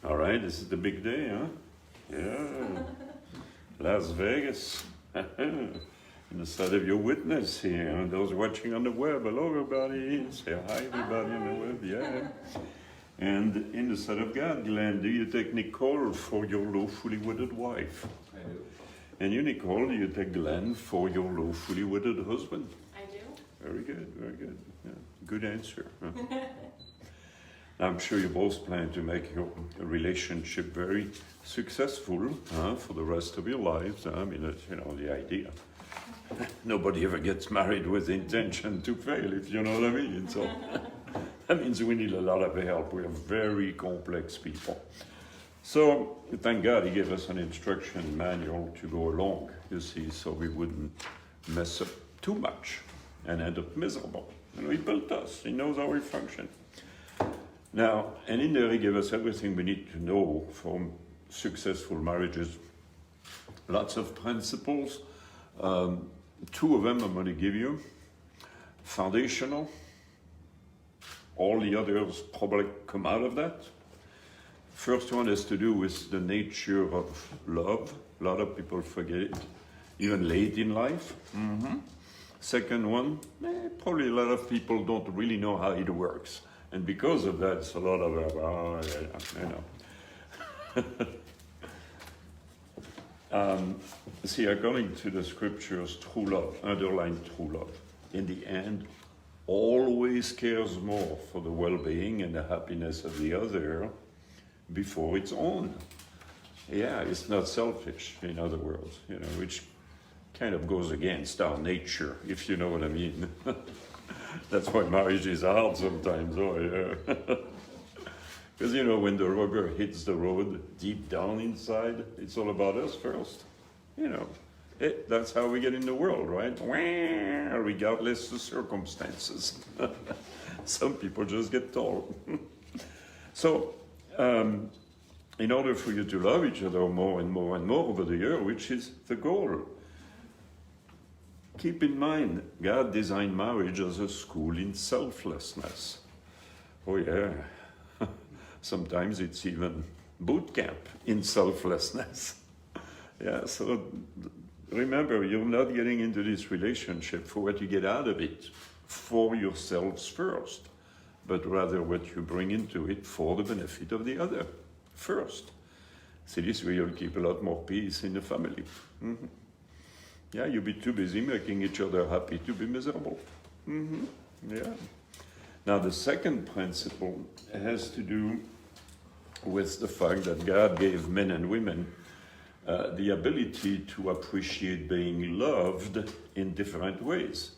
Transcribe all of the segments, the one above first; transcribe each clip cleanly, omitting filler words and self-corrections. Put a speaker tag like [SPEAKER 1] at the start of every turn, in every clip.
[SPEAKER 1] All right, this is the big day, huh? Yeah. Las Vegas. In the side of your witness here, and those watching on the web. Hello, everybody. Say hi, everybody on the web. Yeah. And in the sight of God, Glenn, do you take Nicole for your lawfully wedded wife?
[SPEAKER 2] I do.
[SPEAKER 1] And you, Nicole, do you take Glenn for your lawfully wedded husband?
[SPEAKER 3] I do.
[SPEAKER 1] Very good, very good. Yeah. Good answer. Huh? I'm sure you both plan to make your relationship very successful for the rest of your lives. I mean, that's, the idea. Nobody ever gets married with the intention to fail, if you know what I mean. So that means we need a lot of help. We are very complex people. So thank God he gave us an instruction manual to go along, you see, so we wouldn't mess up too much and end up miserable. He built us. He knows how we function. Now, and in there he gave us everything we need to know from successful marriages. Lots of principles. Two of them I'm going to give you. Foundational. All the others probably come out of that. First one has to do with the nature of love. A lot of people forget it, even late in life. Second one, probably a lot of people don't really know how it works. And because of that, it's a lot of, see, according to the scriptures, true love, underline true love, in the end, always cares more for the well-being and the happiness of the other before its own. Yeah, it's not selfish, in other words, which kind of goes against our nature, if you know what I mean. That's why marriage is hard sometimes, Because, when the rubber hits the road deep down inside, it's all about us first. That's how we get in the world, right? Regardless of circumstances. Some people just get told. So, in order for you to love each other more and more and more over the year, which is the goal, keep in mind, God designed marriage as a school in selflessness. Oh yeah, sometimes it's even boot camp in selflessness. Yeah, so remember, you're not getting into this relationship for what you get out of it, for yourselves first, but rather what you bring into it for the benefit of the other first. See, this way you'll keep a lot more peace in the family. Yeah, you'll be too busy making each other happy to be miserable. Yeah. Now, the second principle has to do with the fact that God gave men and women the ability to appreciate being loved in different ways.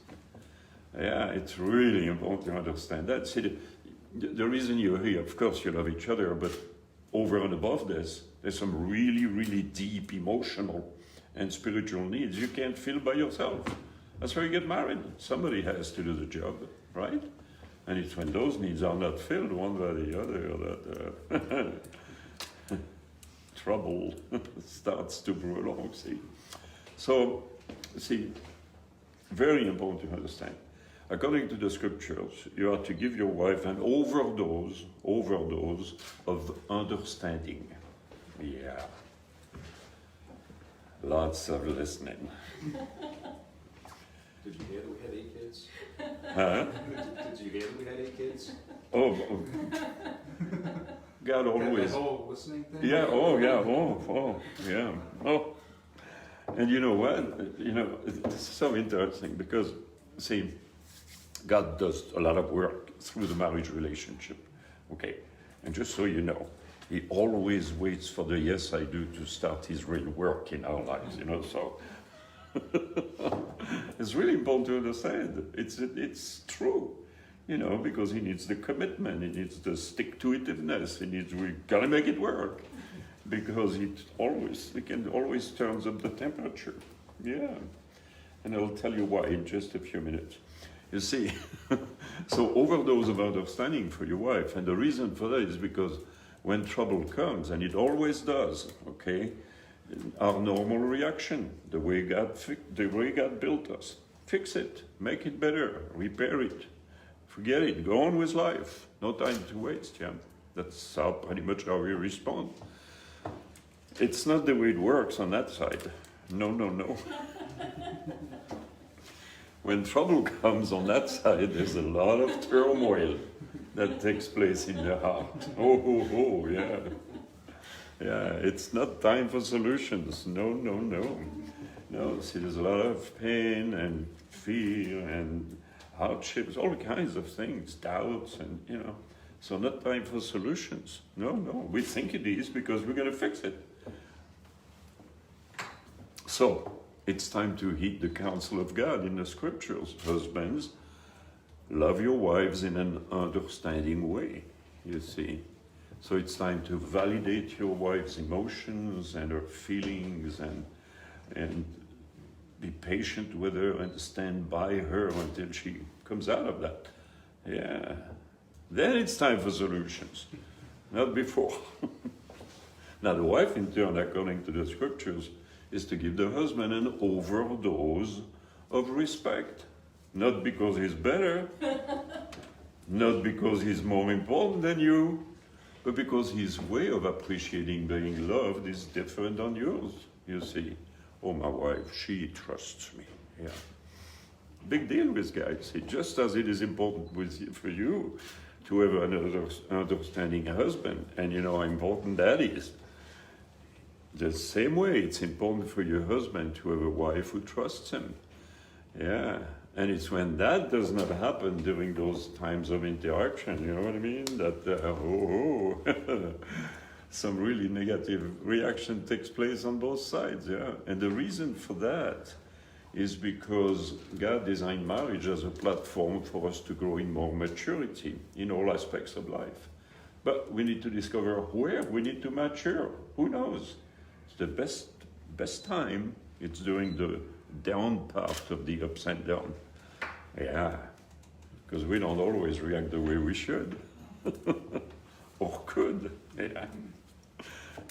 [SPEAKER 1] Yeah, it's really important to understand that. See, the reason you're here, of course, you love each other, but over and above this, there's some really, really deep emotional and spiritual needs you can't fill by yourself. That's why you get married. Somebody has to do the job, right? And it's when those needs are not filled one by the other that trouble starts to brew along, see. So, see, very important to understand. According to the scriptures, you are to give your wife an overdose of understanding. Yeah. Lots of listening.
[SPEAKER 2] Did you hear that we had 8 kids?
[SPEAKER 1] Huh?
[SPEAKER 2] Did you hear that we had 8 kids?
[SPEAKER 1] Oh, God always.
[SPEAKER 2] That whole listening thing?
[SPEAKER 1] Yeah, yeah. Oh. And you know what? It's so interesting because, see, God does a lot of work through the marriage relationship. Okay, and just so you know, he always waits for the yes I do to start his real work in our lives, so it's really important to understand. It's true, because he needs the commitment, he needs the stick-to-itiveness, we gotta make it work, because it can always turns up the temperature. Yeah, and I'll tell you why in just a few minutes. You see, so overdose of understanding for your wife, and the reason for that is because when trouble comes, and it always does, okay, our normal reaction, the way God built us, fix it, make it better, repair it, forget it, go on with life, no time to waste, yeah. That's how pretty much how we respond. It's not the way it works on that side. No, no, no. When trouble comes on that side, there's a lot of turmoil that takes place in the heart. Oh, yeah. Yeah, it's not time for solutions. No, no, no. No, see, there's a lot of pain and fear and hardships, all kinds of things, doubts, and, you know. So not time for solutions. No, no, we think it is because we're going to fix it. So, it's time to heed the counsel of God in the scriptures. Husbands, love your wives in an understanding way, you see. So it's time to validate your wife's emotions and her feelings and be patient with her and stand by her until she comes out of that. Yeah. Then it's time for solutions, not before. Now the wife, in turn, according to the scriptures, is to give the husband an overdose of respect. Not because he's better, not because he's more important than you, but because his way of appreciating being loved is different than yours, you see. Oh, my wife, she trusts me. Yeah. Big deal with guys. See, just as it is important for you to have an understanding husband, and you know how important that is. The same way, it's important for your husband to have a wife who trusts him. Yeah. And it's when that does not happen during those times of interaction, you know what I mean? That, some really negative reaction takes place on both sides, yeah. And the reason for that is because God designed marriage as a platform for us to grow in more maturity in all aspects of life. But we need to discover where we need to mature. Who knows? It's the best time. It's during the down part of the ups and downs. Yeah, because we don't always react the way we should or could. Yeah.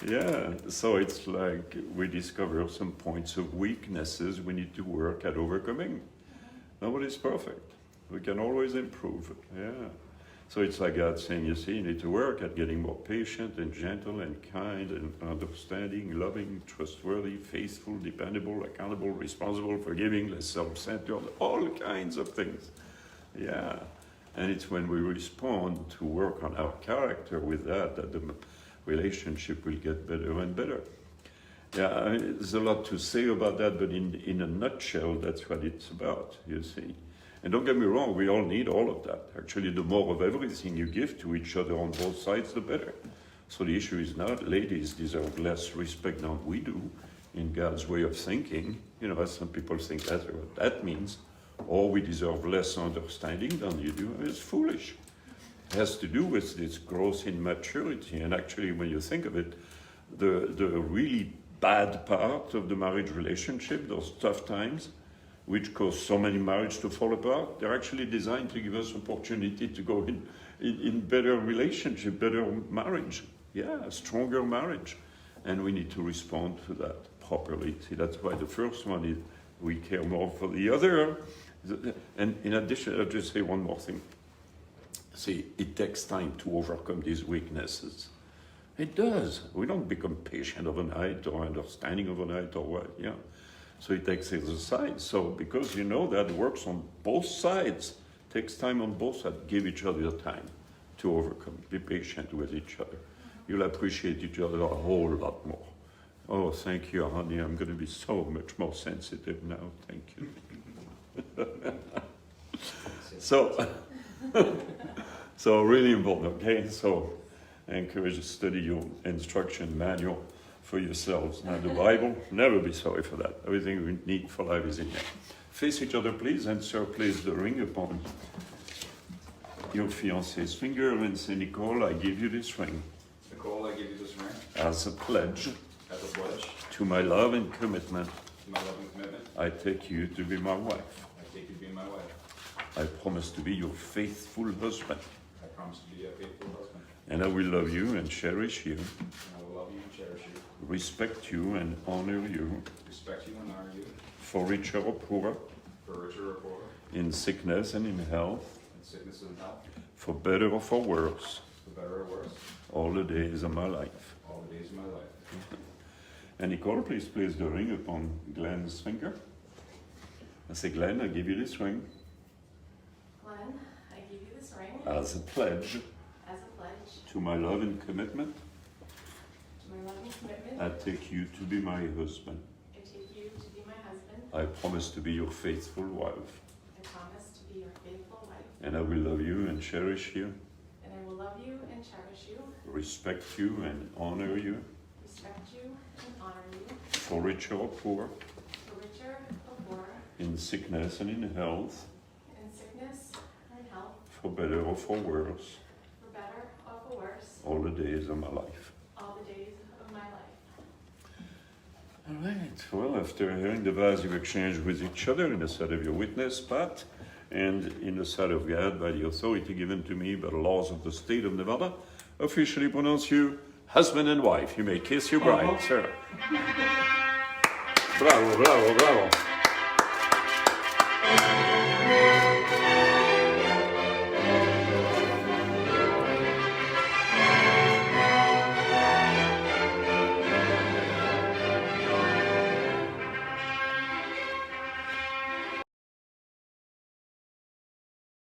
[SPEAKER 1] Yeah, so it's like we discover some points of weaknesses we need to work at overcoming. Nobody's perfect. We can always improve. Yeah. So it's like God saying, you see, you need to work at getting more patient and gentle and kind and understanding, loving, trustworthy, faithful, dependable, accountable, responsible, forgiving, less self-centered, all kinds of things. Yeah. And it's when we respond to work on our character with that the relationship will get better and better. Yeah, I mean, there's a lot to say about that, but in a nutshell, that's what it's about, you see. And don't get me wrong, we all need all of that. Actually, the more of everything you give to each other on both sides, the better. So the issue is not ladies deserve less respect than we do in God's way of thinking. You know, as some people think that's what that means. Or we deserve less understanding than you do. It's foolish. It has to do with this growth in maturity. And actually, when you think of it, the really bad part of the marriage relationship, those tough times, which cause so many marriages to fall apart, they're actually designed to give us opportunity to go in better relationship, better marriage. Yeah, a stronger marriage. And we need to respond to that properly. See, that's why the first one is we care more for the other. And in addition, I'll just say one more thing. See, it takes time to overcome these weaknesses. It does. We don't become patient overnight or understanding overnight or what, yeah. So it takes exercise. So because you know that works on both sides, takes time on both sides, give each other time to overcome. Be patient with each other. You'll appreciate each other a whole lot more. Oh, thank you, honey. I'm going to be so much more sensitive now. Thank you. So really important, okay? So I encourage you to study your instruction manual for yourselves. Now the Bible, never be sorry for that. Everything we need for life is in there. Face each other, please, and sir, place the ring upon your fiancé's finger and say, Nicole, I give you this ring.
[SPEAKER 2] Nicole, I give you this ring.
[SPEAKER 1] As a pledge.
[SPEAKER 2] As a pledge.
[SPEAKER 1] To my love and commitment.
[SPEAKER 2] To my love and commitment.
[SPEAKER 1] I take you to be my wife.
[SPEAKER 2] I take you to be my wife.
[SPEAKER 1] I promise to be your faithful husband.
[SPEAKER 2] I promise to be a faithful husband.
[SPEAKER 1] And I will love you and cherish you.
[SPEAKER 2] And I will love you and cherish you.
[SPEAKER 1] Respect you and honor you.
[SPEAKER 2] Respect you and honor you.
[SPEAKER 1] For richer or poorer.
[SPEAKER 2] For richer or poorer.
[SPEAKER 1] In sickness and in health.
[SPEAKER 2] In sickness and health.
[SPEAKER 1] For better or for worse.
[SPEAKER 2] for better or worse,
[SPEAKER 1] all the days of my life.
[SPEAKER 2] all the days of my life.
[SPEAKER 1] And Nicole, please place the ring upon Glen's finger. I say, Glen, I give you this ring
[SPEAKER 3] Glen, I give you this ring
[SPEAKER 1] as a pledge
[SPEAKER 3] as a pledge
[SPEAKER 1] to my love and commitment.
[SPEAKER 3] to my love and commitment.
[SPEAKER 1] I take you to be my husband.
[SPEAKER 3] I take you to be my husband.
[SPEAKER 1] I promise to be your faithful wife.
[SPEAKER 3] I promise to be your faithful wife.
[SPEAKER 1] And I will love you and cherish you,
[SPEAKER 3] And I will love you and cherish you,
[SPEAKER 1] respect you and honor you,
[SPEAKER 3] respect you and honor you,
[SPEAKER 1] for richer or poor,
[SPEAKER 3] for richer or poorer,
[SPEAKER 1] in sickness and in health,
[SPEAKER 3] in sickness or in health,
[SPEAKER 1] for better or for worse,
[SPEAKER 3] for better or for worse,
[SPEAKER 1] all the days of my life.
[SPEAKER 3] all the days of my life.
[SPEAKER 1] All right. Well, after hearing the vows you exchange with each other in the sight of your witness, Pat, and in the sight of God by the authority given to me by the laws of the state of Nevada, officially pronounce you husband and wife. You may kiss your bride, sir. Bravo, bravo, bravo.